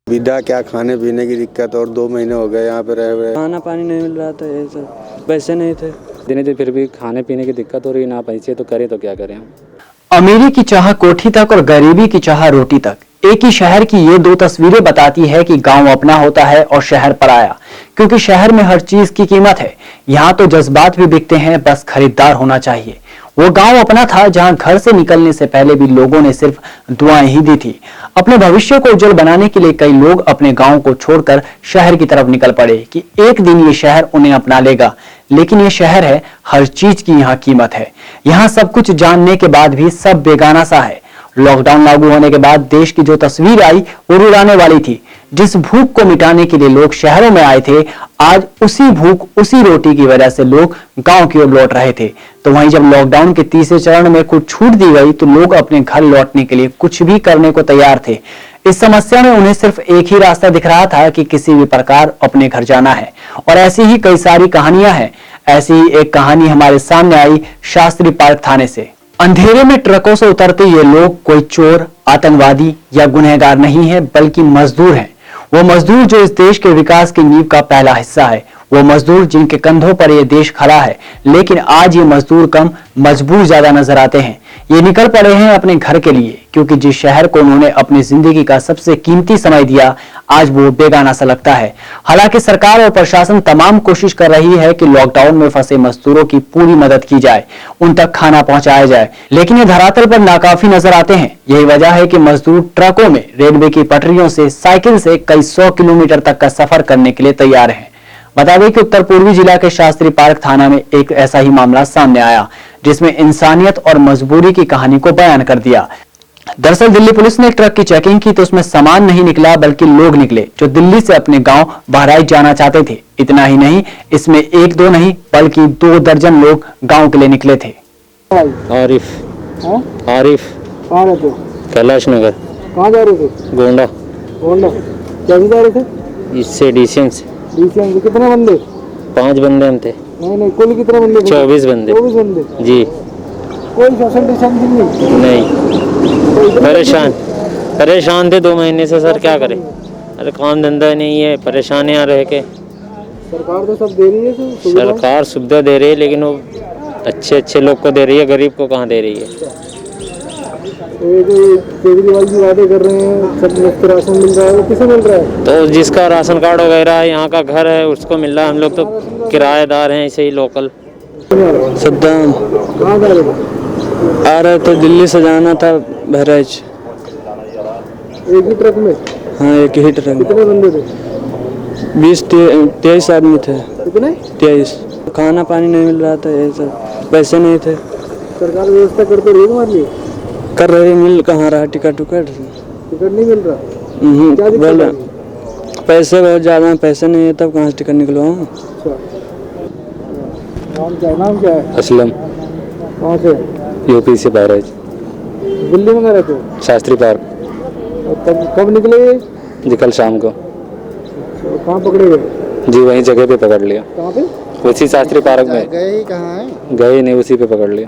विदा क्या खाने पीने की दिक्कत और 2 महीने हो गए यहाँ पे रहे हुए। खाना पानी नहीं मिल रहा था, ये सब पैसे नहीं थे। दिन दिन फिर भी खाने पीने की दिक्कत हो रही है, ना पैसे तो करें तो क्या करें हम। अमीरी की चाह कोठी तक और गरीबी की चाह रोटी तक, एक ही शहर की ये दो तस्वीरें बताती है कि गांव अपना होता है और शहर पराया। क्योंकि शहर में हर चीज की कीमत है, यहाँ तो जज्बात भी बिकते हैं, बस खरीदार होना चाहिए। वो गांव अपना था जहां घर से निकलने से पहले भी लोगों ने सिर्फ दुआएं ही दी थी। अपने भविष्य को उज्जवल बनाने के लिए कई लोग अपने गांव को छोड़कर शहर की तरफ निकल पड़े कि एक दिन ये शहर उन्हें अपना लेगा। लेकिन ये शहर है, हर चीज की यहाँ कीमत है। यहाँ सब कुछ जानने के बाद भी सब बेगाना सा है। लॉकडाउन लागू होने के बाद देश की जो तस्वीर आई वो रुलाने वाली थी। जिस भूख को मिटाने के लिए लोग शहरों में आए थे, आज उसी भूख उसी रोटी की वजह से लोग गांव की ओर लौट रहे थे। तो वहीं जब लॉकडाउन के तीसरे चरण में कुछ छूट दी गई तो लोग अपने घर लौटने के लिए कुछ भी करने को तैयार थे। इस समस्या में उन्हें सिर्फ एक ही रास्ता दिख रहा था कि किसी भी प्रकार अपने घर जाना है। और ऐसी ही कई सारी कहानियां हैं। ऐसी ही एक कहानी हमारे सामने आई शास्त्री पार्क थाने से। अंधेरे में ट्रकों से उतरते ये लोग कोई चोर, आतंकवादी या गुनहगार नहीं है, बल्कि मजदूर हैं। वो मजदूर जो इस देश के विकास की नींव का पहला हिस्सा है। वो मजदूर जिनके कंधों पर ये देश खड़ा है। लेकिन आज ये मजदूर कम, मजबूर ज्यादा नजर आते हैं। ये निकल पड़े हैं अपने घर के लिए, क्योंकि जिस शहर को उन्होंने अपनी जिंदगी का सबसे कीमती समय दिया, आज वो बेगाना सा लगता है। हालांकि सरकार और प्रशासन तमाम कोशिश कर रही है कि लॉकडाउन में फंसे मजदूरों की पूरी मदद की जाए, उन तक खाना पहुंचाया जाए, लेकिन ये धरातल पर नाकाफी नजर आते हैं। यही वजह है कि मजदूर ट्रकों में, रेलवे की पटरियों से, साइकिल से कई 100 किलोमीटर तक का सफर करने के लिए तैयार है। बता दें कि उत्तर पूर्वी जिला के शास्त्री पार्क थाना में एक ऐसा ही मामला सामने आया, जिसमें इंसानियत और मजबूरी की कहानी को बयान कर दिया। दरअसल दिल्ली पुलिस ने ट्रक की चेकिंग की तो उसमें सामान नहीं निकला, बल्कि लोग निकले जो दिल्ली से अपने गांव बहराइच जाना चाहते थे। इतना ही नहीं, इसमें एक दो नहीं बल्कि 2 दर्जन लोग गांव के लिए निकले थे। आरिफ कहाँ रहते? कैलाश नगर। कहाँ जा रहे थे? गोंडा। कैसे जा रहे थे? इससे डीसीएम से। डीसीएम से कितने बंदे? 5 बंदे हम थे। नहीं, कुल कितने बंदे? 24 बंदे। 24 बंदे जी। कोई सोशल डिस्टेंसिंग नहीं, परेशान थे 2 महीने से सर, क्या करें। अरे काम धंधा नहीं है, परेशान यहाँ रह के। सरकार तो सब दे रही है, सरकार सुविधा दे रही है, लेकिन वो अच्छे लोग को दे रही है, गरीब को कहाँ दे रही है। ये जो केजरीवाल जी वादे कर रहे हैं, सब मुफ्त राशन मिल रहा है, वो किसे मिल रहा है? तो जिसका राशन कार्ड वगैरह है, यहाँ का घर है, उसको मिल रहा है। हम लोग तो किराएदार हैं, ऐसे ही लोकल। सद्दाम कहाँ जा रहे थे? आ रहे थे, दिल्ली से जाना था बहराइच। एक ही ट्रक में? हाँ, एक ही ट्रक में। कितने बंदे थे? 23 आदमी थे। कितने? 23। खाना पानी नहीं मिल रहा था, ये सब पैसे नहीं थे। सरकार व्यवस्था करते रही हमारे लिए। कर रहे, मिल कहाँ रहा टिकट नहीं मिल रहा। क्या बोल रहे पैसे बहुत ज़्यादा हैं, पैसे नहीं है, तब कहाँ से टिकट निकलवाऊँ। नाम क्या है? असलम। कहाँ से? यूपी से बहराइच। दिल्ली में रहते हो? शास्त्री पार्क। तब कब निकले ये? जी कल शाम को। कहाँ पकड़े गए? जी वहीं जगह पे पकड़ लिया। कहाँ पे? उसी शास्त्री पार्क में। गए ही कहाँ है? गए नहीं, उसी पे पकड़ लिया।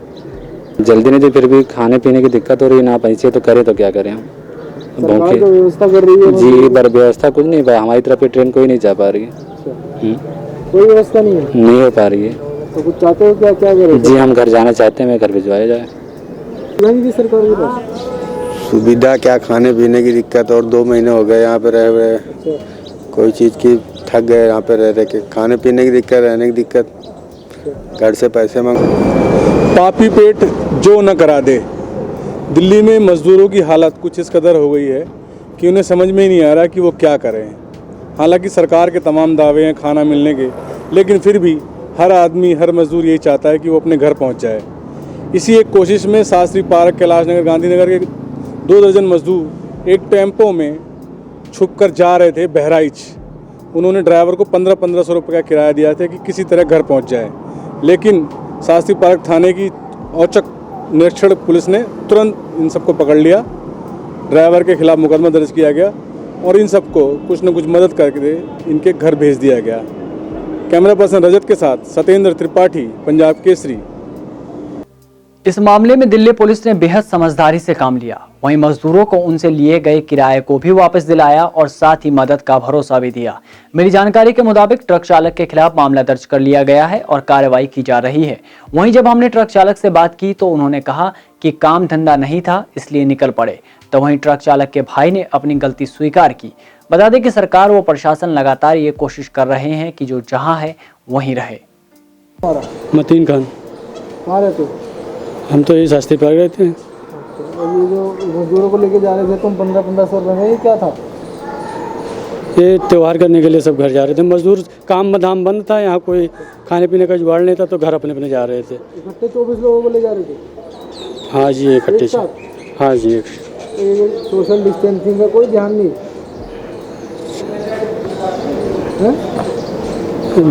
जल्दी नहीं थी, फिर भी खाने पीने की दिक्कत हो रही है, ना पैसे तो करें तो क्या करें हम। सरकार तो व्यवस्था कर रही है जी, पर व्यवस्था कुछ नहीं, हमारी तरफ ट्रेन कोई नहीं जा पा रही है। कोई व्यवस्था नहीं है? नहीं हो पा रही है। तो कुछ चाहते हो क्या करें? जी हम घर जाना चाहते हैं, मैं घर भिजवाया जाए। सरकार के पास सुविधा क्या खाने पीने की दिक्कत और 2 महीने हो गए यहाँ पे रहे हुए। कोई चीज़ की थक गए यहाँ पे रह के। खाने पीने की दिक्कत, रहने की दिक्कत, घर से पैसे मांग। पापी पेट जो न करा दे। दिल्ली में मज़दूरों की हालत कुछ इस कदर हो गई है कि उन्हें समझ में ही नहीं आ रहा कि वो क्या करें। हालांकि सरकार के तमाम दावे हैं खाना मिलने के, लेकिन फिर भी हर आदमी, हर मज़दूर यही चाहता है कि वो अपने घर पहुंच जाए। इसी एक कोशिश में शास्त्री पार्क, कैलाश नगर, गांधीनगर के 2 दर्जन मज़दूर एक टेम्पो में छुपकर जा रहे थे बहराइच। उन्होंने ड्राइवर को 1500 रुपये का किराया दिया था कि किसी तरह घर पहुंच जाए। लेकिन शास्त्री पार्क थाने की औचक निरीक्षण पुलिस ने तुरंत इन सबको पकड़ लिया। ड्राइवर के खिलाफ मुकदमा दर्ज किया गया और इन सबको कुछ न कुछ मदद करके इनके घर भेज दिया गया। कैमरा पर्सन रजत के साथ सत्येंद्र त्रिपाठी, पंजाब केसरी। इस मामले में दिल्ली पुलिस ने बेहद समझदारी से काम लिया। वहीं मजदूरों को उनसे लिए गए किराए को भी वापस दिलाया और साथ ही मदद का भरोसा भी दिया। मिली जानकारी के मुताबिक ट्रक चालक के खिलाफ मामला दर्ज कर लिया गया है और कार्रवाई की जा रही है। वहीं जब हमने ट्रक चालक से बात की तो उन्होंने कहा कि काम धंधा नहीं था इसलिए निकल पड़े। तो वहीं ट्रक चालक के भाई ने अपनी गलती स्वीकार की। बता दें कि सरकार व प्रशासन लगातार ये कोशिश कर रहे हैं कि जो जहां है वहीं रहे। मतीन खान। कहाँ रहते हो? हम तो यही सस्ते पर रहते हैं। और ये जो मजदूरों को लेके जा रहे थे तुम 1500 रुपये में, ये क्या था? ये त्यौहार करने के लिए सब घर जा रहे थे। मजदूर काम धाम बंद था, यहाँ कोई खाने पीने का जुगाड़ नहीं था तो घर अपने अपने जा रहे थे। इकट्ठे 24 लोगों को ले जा रहे थे? हाँ जी इकट्ठे एक साथ? हाँ जी। ये सोशल डिस्टेंसिंग का कोई ध्यान नहीं है?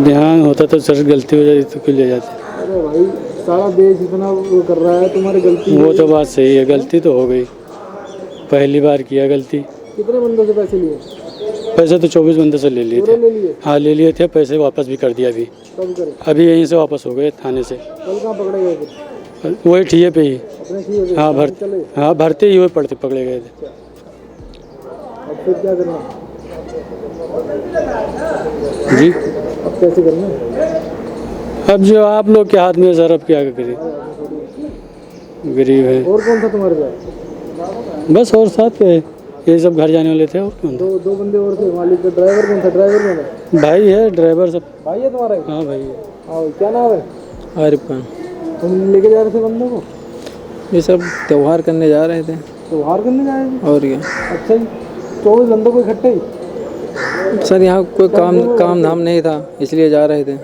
ध्यान होता तो सर गलती हो जाती तो क्यों ले जाते। अरे भाई सारा देश इतना वो कर रहा है, तुम्हारी गलती वो तो बात सही है, गलती तो हो गई, पहली बार किया गलती। कितने बंदों से पैसे लिए? पैसे तो 24 बंदे से ले लिए पूरे थे। ले लिए? हाँ ले लिए थे, पैसे वापस भी कर दिया अभी। कब करे? अभी यहीं से वापस हो गए थाने से। कल कहाँ पकड़े गए थे? वही ठिए पे ही। अपने ठीक है? हाँ भरते ही हुए पकड़े गए थे। अब फिर क्या करना? जी अब कैसे करना? अब जो आप लोग के हाथ में है सर, अब क्या करें, गरीब है। और कौन था तुम्हारे साथ? बस और साथ के ये सब घर जाने वाले थे। और कौन? दो बंदे और थे। मालिक का ड्राइवर कौन था? ड्राइवर कौन है? भाई है, ड्राइवर सब। भाई है तुम्हारा? हाँ भाई है। हाँ, क्या नाम है? आरिफ खान। तुम लेके जा रहे थे बंदों को? ये सब त्यौहार करने जा रहे थे। त्योहार करने जा रहे थे? और क्या अच्छा जी, 24 बंदों को इकट्ठे ही? सर, यहाँ कोई काम धाम नहीं था इसलिए जा रहे थे।